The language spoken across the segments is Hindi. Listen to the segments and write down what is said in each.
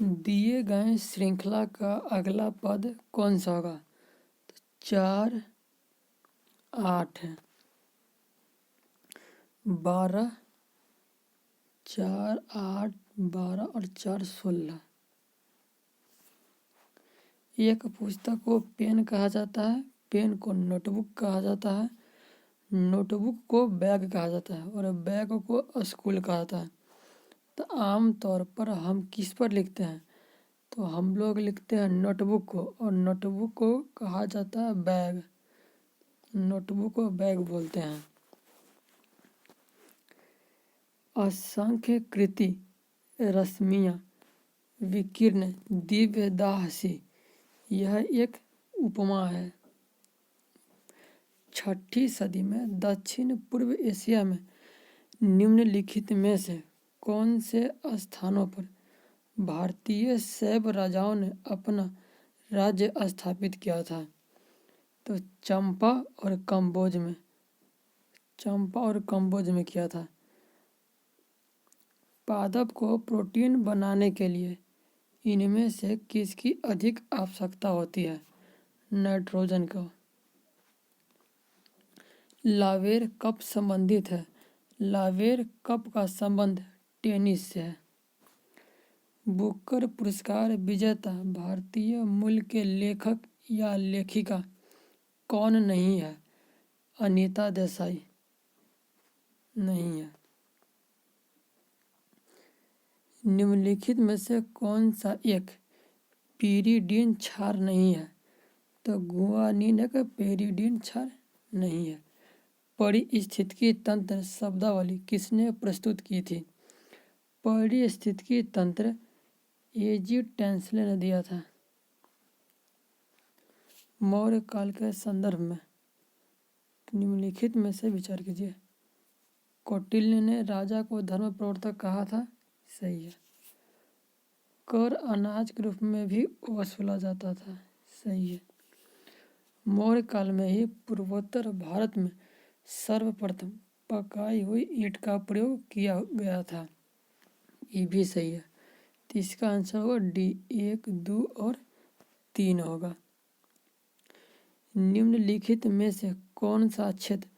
दिए गए श्रृंखला का अगला पद कौन सा होगा? 4 8 है, 12 4 8 12 और 4 16। एक पुस्तक को पेन कहा जाता है, पेन को नोटबुक कहा जाता है, नोटबुक को बैग कहा जाता है और बैग को स्कूल कहा जाता है। तो आम तौर पर हम किस पर लिखते हैं? तो हम लोग लिखते हैं नोटबुक को, और नोटबुक को कहा जाता है बैग। नोटबुक को बैग बोलते हैं। असंख्य कृति, रश्मियाँ, विकिरण, दिव्य दाह सी, यह एक उपमा है। 6ठी सदी में दक्षिण पूर्व एशिया में निम्नलिखित में से कौन से स्थानों पर भारतीय शैव राजाओं ने अपना राज्य स्थापित किया था? तो चंपा और कंबोज में किया था। पादप को प्रोटीन बनाने के लिए इनमें से किसकी अधिक आवश्यकता होती है? नाइट्रोजन का। लावेर कप संबंधित है। लावेर कप का संबंध टेनिस से है। बुकर पुरस्कार विजेता भारतीय मूल के लेखक या लेखिका कौन नहीं है? अनीता देसाई नहीं है। निम्नलिखित में से कौन सा एक पीरिडीन क्षार नहीं है? तो गुआनिन एक पेरिडीन क्षार नहीं है। परिस्थितिकी तंत्र शब्दावली किसने प्रस्तुत की थी? परिस्थितिकी तंत्र एजी टेंसले ने दिया था। मौर्य काल के संदर्भ में निम्नलिखित में से विचार कीजिए। कौटिल्य ने राजा को धर्म प्रवर्तक कहा था, सही है। कर अनाज के रूप में भी वसूला जाता था, सही है। मौर्य काल में ही पूर्वोत्तर भारत में सर्वप्रथम पकाई हुई ईंट का प्रयोग किया गया था, ये भी सही है। तो इसका आंसर होगा डी, 1 2 और 3 होगा। निम्नलिखित में से कौन सा क्षेत्र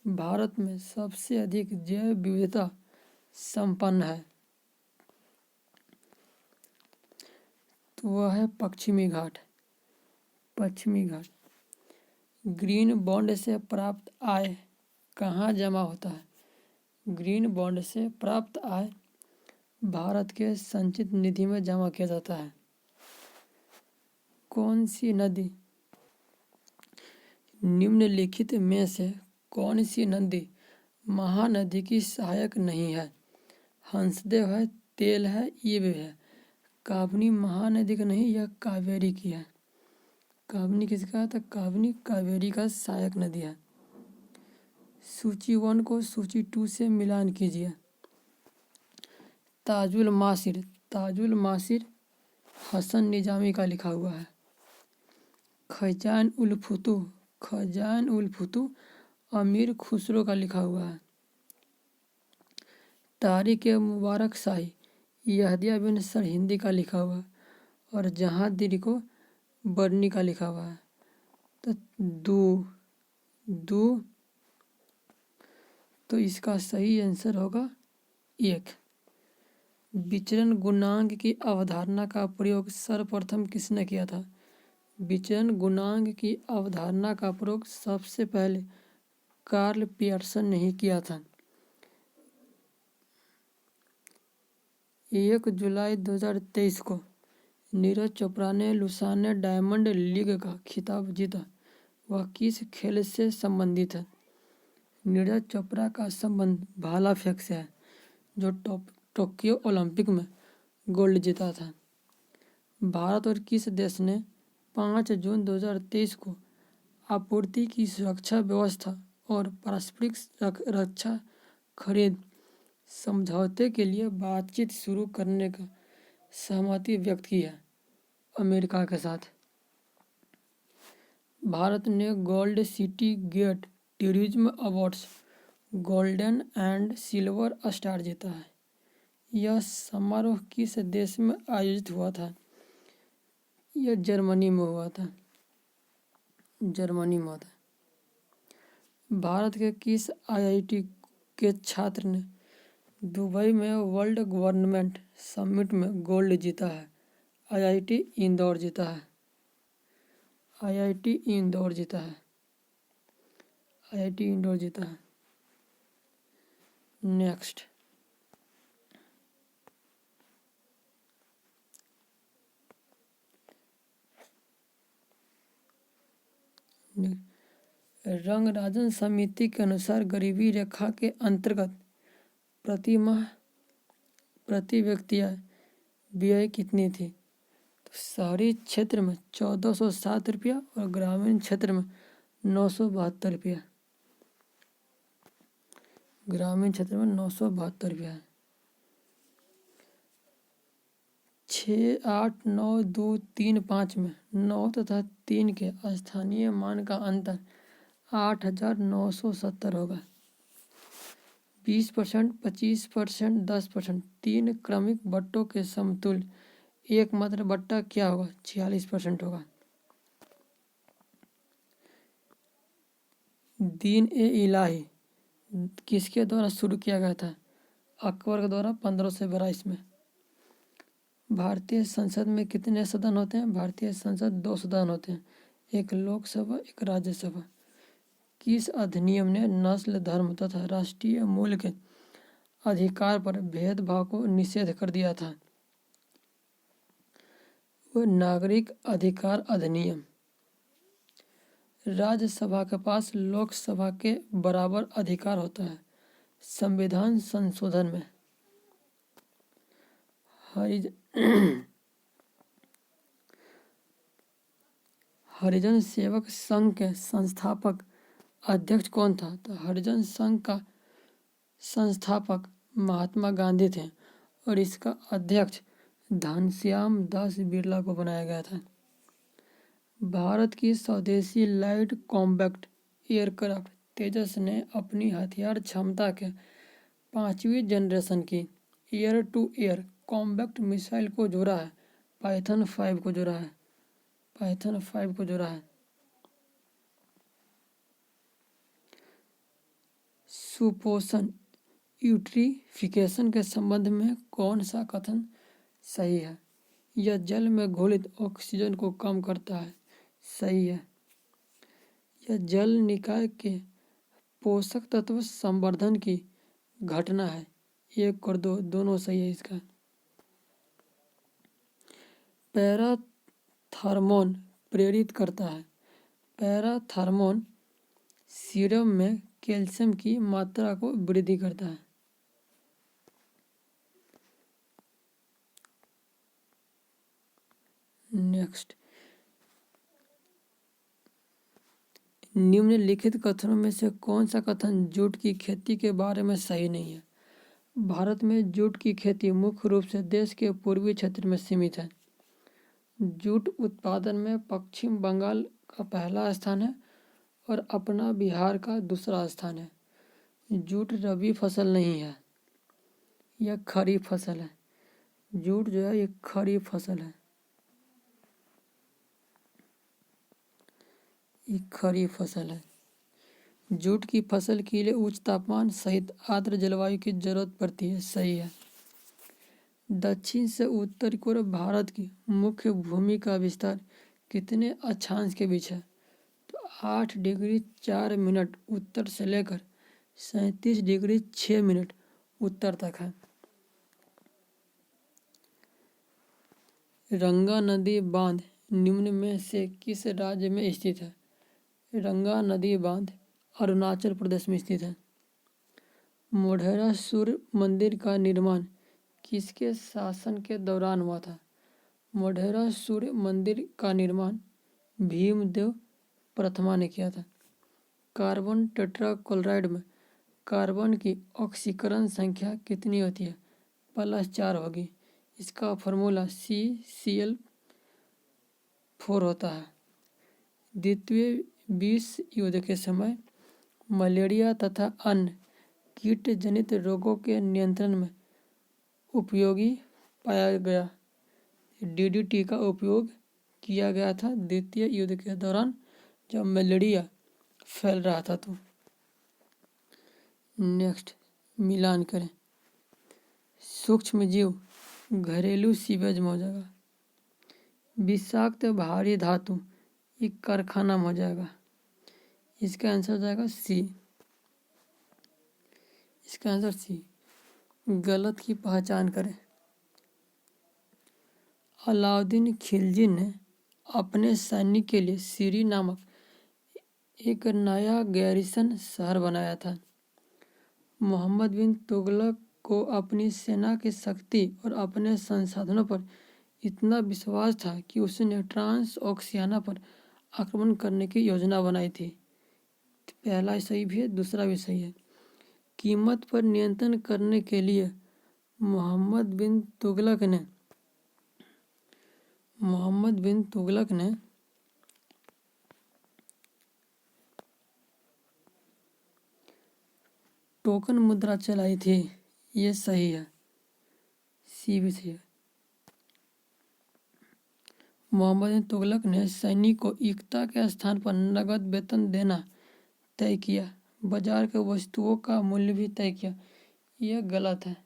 भारत में सबसे अधिक जैव विविधता संपन्न है? तो वह है पश्चिमी घाट। ग्रीन बॉन्ड से प्राप्त आय कहाँ जमा होता है? ग्रीन बॉन्ड से प्राप्त आय भारत के संचित निधि में जमा किया जाता है। कौन सी नदी निम्नलिखित में से कौन सी नदी महानदी की सहायक नहीं है? हंसदेव है, तेल है, ये भी है। काबनी महानदी का नहीं, यह कावेरी की है। काबनी किसका है? तो काबनी कावेरी का सहायक नदी है। सूची 1 को सूची 2 से मिलान कीजिए। ताजुल मासिर हसन निजामी का लिखा हुआ है। खजान उल फुतू अमीर खुसरो का लिखा हुआ है। तारिक मुबारक शाही यहदिया बिन सरहिंदी का लिखा हुआ है। और जहांगीर को बर्नी का लिखा हुआ है। तो तो इसका सही आंसर होगा 1। विचरण गुणांक की अवधारणा का प्रयोग सर्वप्रथम किसने किया था? विचरण गुणांक की अवधारणा का प्रयोग सबसे पहले कार्ल पियर्सन ने ही किया था। 1 जुलाई 2023 को नीरज चोपड़ा ने लुसाने डायमंड लीग का खिताब जीता। वह किस खेल से संबंधित है? नीरज चोपड़ा का संबंध भाला फेंक से है, जो टोक्यो ओलंपिक में गोल्ड जीता था। भारत और किस देश ने 5 जून 2023 को आपूर्ति की सुरक्षा व्यवस्था और पारस्परिक रक्षा खरीद समझौते के लिए बातचीत शुरू करने का सहमति व्यक्त की है? अमेरिका के साथ। भारत ने gold city gate tourism awards golden and silver star जीता है, यह समारोह किस देश में आयोजित हुआ था? यह जर्मनी में हुआ था। जर्मनी में हुआ था। भारत के किस आईआईटी के छात्र ने दुबई में वर्ल्ड गवर्नमेंट समिट में गोल्ड जीता है? आईआईटी इंदौर जीता है। आईआईटी इंदौर जीता है। आईआईटी इंदौर जीता है। नेक्स्ट, रंगराजन समिति के अनुसार गरीबी रेखा के अंतर्गत प्रति माह प्रति व्यक्ति आय व्यय कितनी थी? तो शहरी क्षेत्र में 1407 रुपया और ग्रामीण क्षेत्र में 972 रुपया। ग्रामीण क्षेत्र में 972 रुपया है। 6, 8, 9, 2, 3, 5 में 9 तथा 3 के स्थानीय मान का अंतर 8,970 होगा। 20%, 25%, 10%, 3 क्रमिक बट्टों के समतुल्य एकमात्र बट्टा क्या होगा? 46% होगा। दीन ए इलाही किसके द्वारा शुरू किया गया था? अकबर के द्वारा 1522 में। भारतीय संसद में कितने सदन होते हैं? भारतीय संसद 2 सदन होते हैं, एक लोकसभा, एक राज्यसभा। किस अधिनियम ने नस्ल, धर्म तथा राष्ट्रीय मूल के अधिकार पर भेदभाव को निषेध कर दिया था? वह नागरिक अधिकार अधिनियम। राज्यसभा के पास लोकसभा के बराबर अधिकार होता है संविधान संशोधन में। हरिजन सेवक संघ के संस्थापक अध्यक्ष कौन था? तो हरिजन संघ का संस्थापक महात्मा गांधी थे और इसका अध्यक्ष घनश्याम दास बिरला को बनाया गया था। भारत की स्वदेशी लाइट कॉम्बैट एयरक्राफ्ट तेजस ने अपनी हथियार क्षमता के 5वीं जनरेशन की air to air combat missile को जोड़ा है पाइथन 5 को जोड़ा है। पाइथन 5 को जोड़ा है। सुपोषण यूट्रिफिकेशन के संबंध में कौन सा कथन सही है? यह जल में घुलित ऑक्सीजन को कम करता है। सही है। यह जल निकाय के पोषक तत्व संवर्धन की घटना है। 1 और 2 दोनों सही है इसका। पैराथर्मोन प्रेरित करता है। पैराथर्मोन सीरम में कैल्शियम की मात्रा को वृद्धि करता है। नेक्स्ट, निम्नलिखित कथनों में से कौन सा कथन जूट की खेती के बारे में सही नहीं है? भारत में जूट की खेती मुख्य रूप से देश के पूर्वी क्षेत्र में सीमित है। जूट उत्पादन में पश्चिम बंगाल का पहला स्थान है और अपना बिहार का दूसरा स्थान है। जूट रबी फसल नहीं है, यह खरीफ फसल है। जूट जो है ये खरीफ फसल है। ये खरीफ फसल है। जूट की फसल के लिए उच्च तापमान सहित आर्द्र जलवायु की जरूरत पड़ती है। सही है। दक्षिण से उत्तर की ओर भारत की मुख्य भूमि का विस्तार कितने अक्षांश के बीच है? तो 8 डिग्री 4 मिनट उत्तर से लेकर 37 डिग्री 6 मिनट उत्तर तक है। रंगा नदी बांध निम्न में से किस राज्य में स्थित है? रंगा नदी बांध अरुणाचल प्रदेश में स्थित है। मोढेरा सूर्य मंदिर का निर्माण किसके शासन के दौरान हुआ था? मोढेरा सूर्य मंदिर का निर्माण भीमदेव प्रथमा ने किया था। कार्बन टेट्राक्लोराइड में कार्बन की ऑक्सीकरण संख्या कितनी होती है? +4 होगी। इसका फार्मूला CCl4 होता है। द्वितीय विश्व युद्ध के समय मलेरिया तथा अन्य कीट जनित रोगों के नियंत्रण में उपयोगी पाया गया। डीडीटी का उपयोग किया गया था द्वितीय युद्ध के दौरान जब मलेरिया फैल रहा था। तो नेक्स्ट मिलान करें। सूक्ष्म जीव घरेलू सीवेज में हो जाएगा। विषाक्त भारी धातु एक कारखाना में हो जाएगा। इसका आंसर हो जाएगा सी। इसका आंसर सी। गलत की पहचान करें। अलाउद्दीन खिलजी ने अपने सैनिक के लिए सीरी नामक एक नया गैरिसन शहर बनाया था। मोहम्मद बिन तुगलक को अपनी सेना की शक्ति और अपने संसाधनों पर इतना विश्वास था कि उसने ट्रांस ओक्सियाना पर आक्रमण करने की योजना बनाई थी। पहला सही भी है, दूसरा भी सही है। कीमत पर नियंत्रण करने के लिए मोहम्मद बिन तुगलक ने टोकन मुद्रा चलाई थी। ये सही है, सी भी सही है। मोहम्मद बिन तुगलक ने सैनिक को एकता के स्थान पर नगद वेतन देना तय किया। बाजार के वस्तुओं का मूल्य भी तय किया। यह गलत है।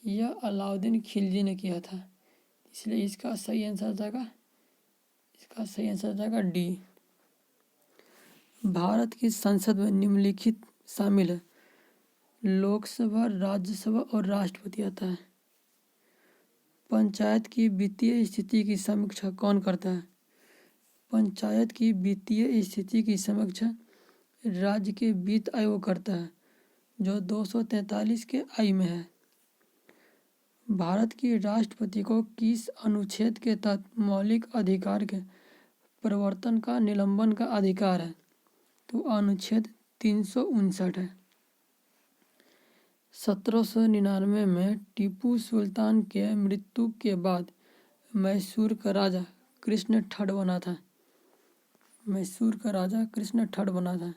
यह अलाउद्दीन खिलजी ने किया था, इसलिए इसका सही आंसर हो जाएगा डी। भारत की संसद में निम्नलिखित शामिल है। लोकसभा, राज्यसभा और राष्ट्रपति आता है। पंचायत की वित्तीय स्थिति की समीक्षा कौन करता है? पंचायत की वित्तीय स्थिति की समीक्षा राज्य के वित्त आयोग करता है, जो 243 के आई में है। भारत की राष्ट्रपति को किस अनुच्छेद के तहत मौलिक अधिकार के प्रवर्तन का निलंबन का अधिकार है? तो अनुच्छेद 359 है। 1799 में टीपू सुल्तान के मृत्यु के बाद मैसूर का राजा कृष्ण ठड बना था।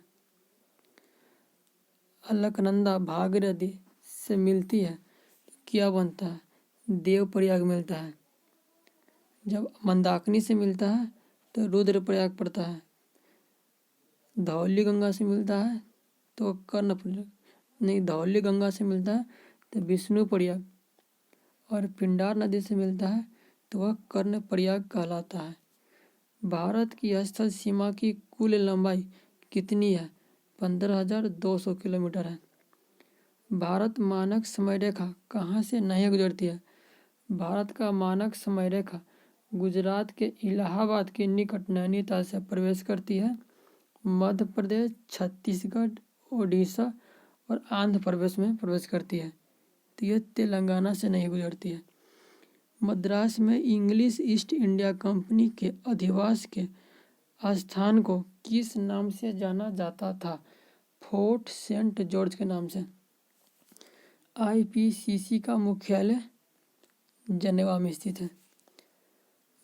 अलकनंदा भागीरथी से मिलती है तो क्या बनता है? देवप्रयाग मिलता है। जब मंदाकिनी से मिलता है तो रुद्रप्रयाग पड़ता है। धौली गंगा से मिलता है तो कर्णप्रयाग, नहीं, धौली गंगा से मिलता है तो विष्णुप्रयाग, और पिंडार नदी से मिलता है तो वह कर्णप्रयाग कहलाता है। भारत की स्थल सीमा की कुल लंबाई कितनी है? 15,200 किलोमीटर है। भारत मानक समय रेखा कहाँ से नहीं गुजरती है? भारत का मानक समय रेखा गुजरात के इलाहाबाद के निकट नैनीताल से प्रवेश करती है। मध्य प्रदेश, छत्तीसगढ़, ओडिशा और आंध्र प्रदेश में प्रवेश करती है। तो यह तेलंगाना से नहीं गुजरती है। मद्रास में इंग्लिश ईस्ट इंडिया कंपनी के अधिवास के स्थान को किस नाम से जाना जाता था? फोर्ट सेंट जॉर्ज के नाम से। आईपीसीसी का मुख्यालय जनेवा में स्थित है।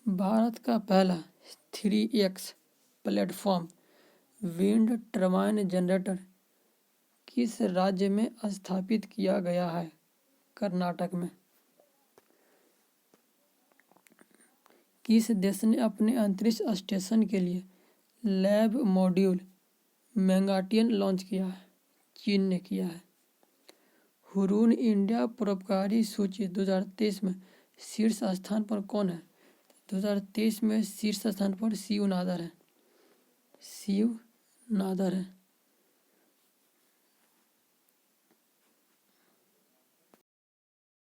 भारत का पहला 3x platform wind turbine generator किस राज्य में स्थापित किया गया है? कर्नाटक में। किस देश ने अपने अंतरिक्ष स्टेशन के लिए लैब मॉड्यूल मैंगाटियन लॉन्च किया है? चीन ने किया है। हुरून इंडिया परोपकारी सूची 2023 में शीर्ष स्थान पर कौन है? 2023 में शीर्ष स्थान पर शिव नादर है।